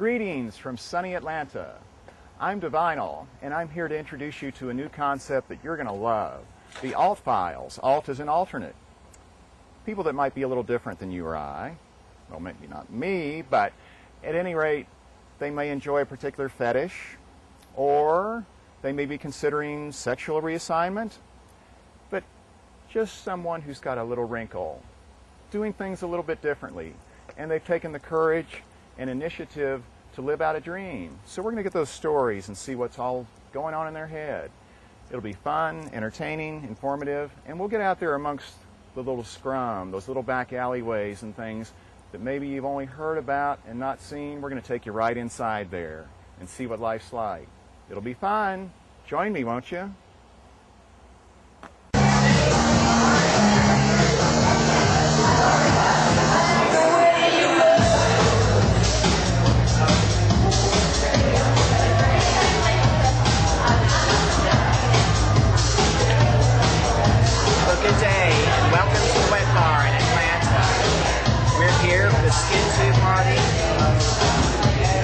Greetings from sunny Atlanta. I'm Divinal, and I'm here to introduce you to a new concept that you're going to love, the Alt Files. Alt is an alternate. People that might be a little different than you or I, well, maybe not me, but at any rate, they may enjoy a particular fetish, or they may be considering sexual reassignment, but just someone who's got a little wrinkle, doing things a little bit differently, and they've taken the courage and initiative to live out a dream. So we're going to get those stories and see what's all going on in their head. It'll be fun, entertaining, informative, and we'll get out there amongst the little scrum, those little back alleyways and things that maybe you've only heard about and not seen. We're going to take you right inside there and see what life's like. It'll be fun. Join me, won't you? Good day, and welcome to the Wet Bar in Atlanta. We're here for the Skin Tube Party.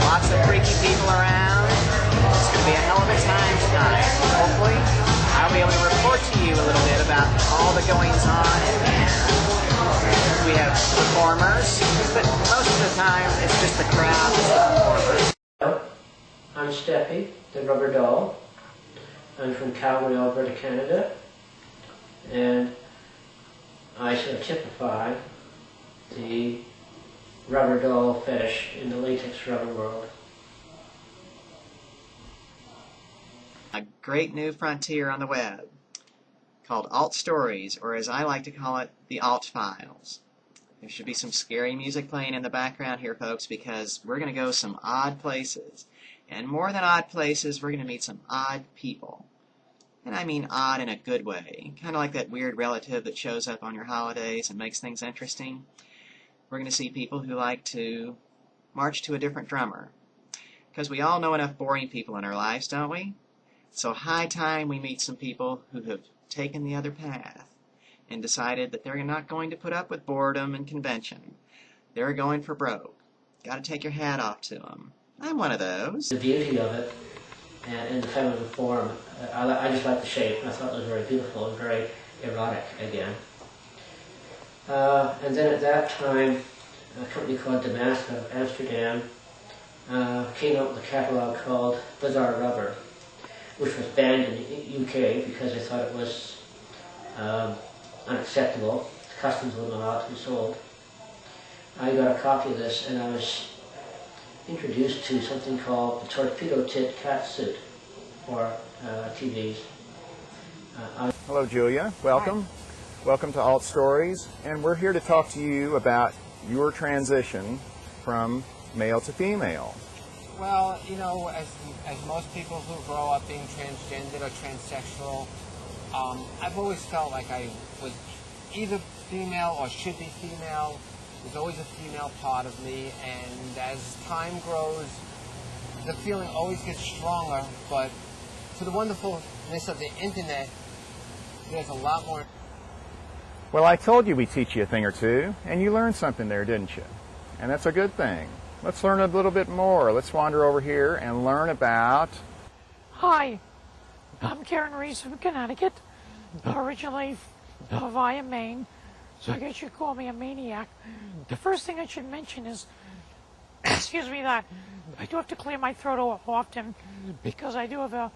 Lots of freaky people around. It's going to be a hell of a time tonight. Hopefully, I'll be able to report to you a little bit about all the goings on at hand. We have performers, but most of the time it's just the crowd that's the performers. I'm Steffi, the rubber doll. I'm from Calgary, Alberta, Canada. And I sort of typify the rubber doll fetish in the latex rubber world. A great new frontier on the web called Alt Stories, or as I like to call it, the Alt Files. There should be some scary music playing in the background here, folks, because we're going to go some odd places. And more than odd places, we're going to meet some odd people. And I mean odd in a good way, kind of like that weird relative that shows up on your holidays and makes things interesting. We're going to see people who like to march to a different drummer. Because we all know enough boring people in our lives, don't we? So high time we meet some people who have taken the other path and decided that they're not going to put up with boredom and convention. They're going for broke. Got to take your hat off to them. I'm one of those. The beauty of it, and in the feminine form, I just like the shape. I thought it was very beautiful and very erotic again. And then at that time, a company called Damask of Amsterdam came out with a catalog called Bizarre Rubber, which was banned in the UK because they thought it was unacceptable. Customs wouldn't allow it to be sold. I got a copy of this, and I was introduced to something called the torpedo tit cat suit for TVs. Hello, Julia. Welcome. Hi. Welcome to Alt Stories, and we're here to talk to you about your transition from male to female. Well, you know, as most people who grow up being transgender or transsexual, I've always felt like I was either female or should be female. There's always a female part of me, and as time grows, the feeling always gets stronger, but to the wonderfulness of the internet, there's a lot more. Well, I told you we'd teach you a thing or two, and you learned something there, didn't you? And that's a good thing. Let's learn a little bit more. Let's wander over here and learn about... Hi, I'm Karen Reese from Connecticut, originally via Maine, so I guess you'd call me a maniac. The first thing I should mention is, excuse me, that I do have to clear my throat often because I do have a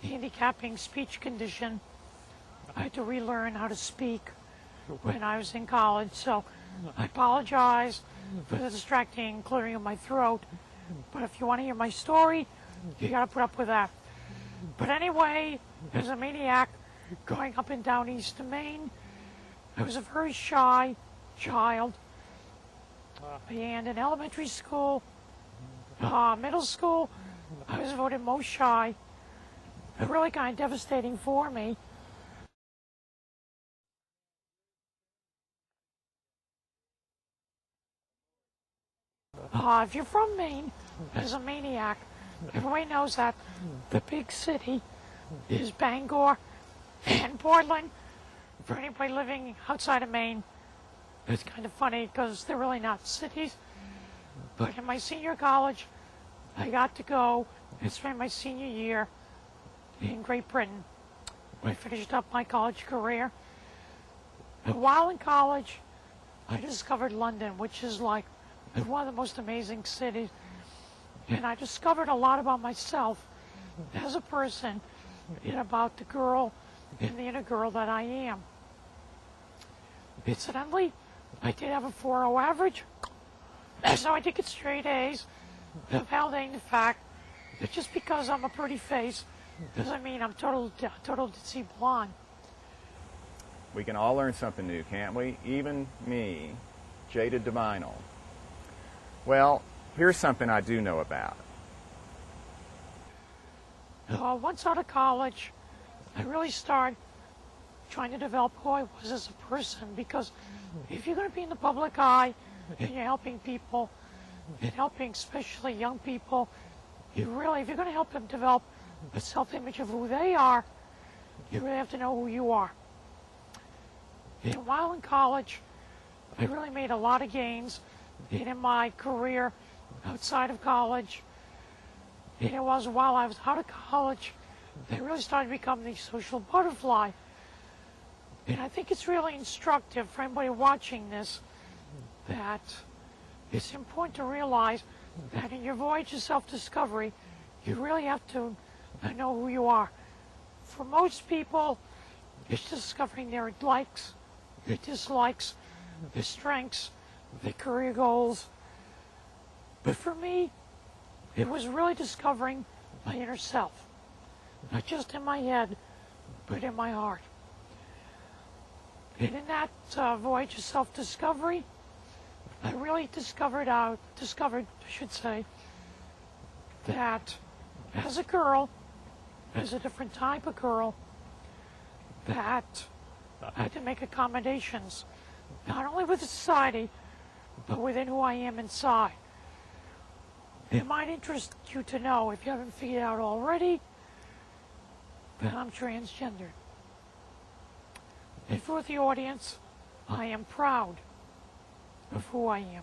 handicapping speech condition. I had to relearn how to speak when I was in college, so I apologize for the distracting clearing of my throat. But if you want to hear my story, you gotta put up with that. But anyway, as a maniac going up and down east of Maine, I was a very shy child. And in elementary school, middle school, I was voted most shy. Really kind of devastating for me. If you're from Maine, as a maniac, everybody knows that the big city is Bangor and Portland. For anybody living outside of Maine, it's kind of funny because they're really not cities. But in my senior college, I got to go and spend my senior year in Great Britain. I finished up my college career. And while in college, I discovered London, which is like one of the most amazing cities. And I discovered a lot about myself as a person and about the girl and the inner girl that I am. Incidentally, I did have a 4.0 average, so I did get straight A's, validating the fact that just because I'm a pretty face doesn't mean I'm total ditzy blonde. We can all learn something new, can't we? Even me, jaded divinal. Well, here's something I do know about. Once out of college, I really started trying to develop who I was as a person, because if you're going to be in the public eye and you're helping people and helping especially young people, if you're going to help them develop a self-image of who they are, you really have to know who you are. And while in college, I really made a lot of gains in my career outside of college. And it was while I was out of college that I really started to become the social butterfly. And I think it's really instructive for anybody watching this that it's important to realize that in your voyage of self-discovery, you really have to know who you are. For most people, it's discovering their likes, their dislikes, their strengths, their career goals. But for me, it was really discovering my inner self. Not just in my head, but in my heart. And in that voyage of self-discovery, I really discovered, that as a girl, as a different type of girl, that I had to make accommodations, not only with society, but within who I am inside. It might interest you to know, if you haven't figured out already, that I'm transgender. And for the audience, I am proud of who I am.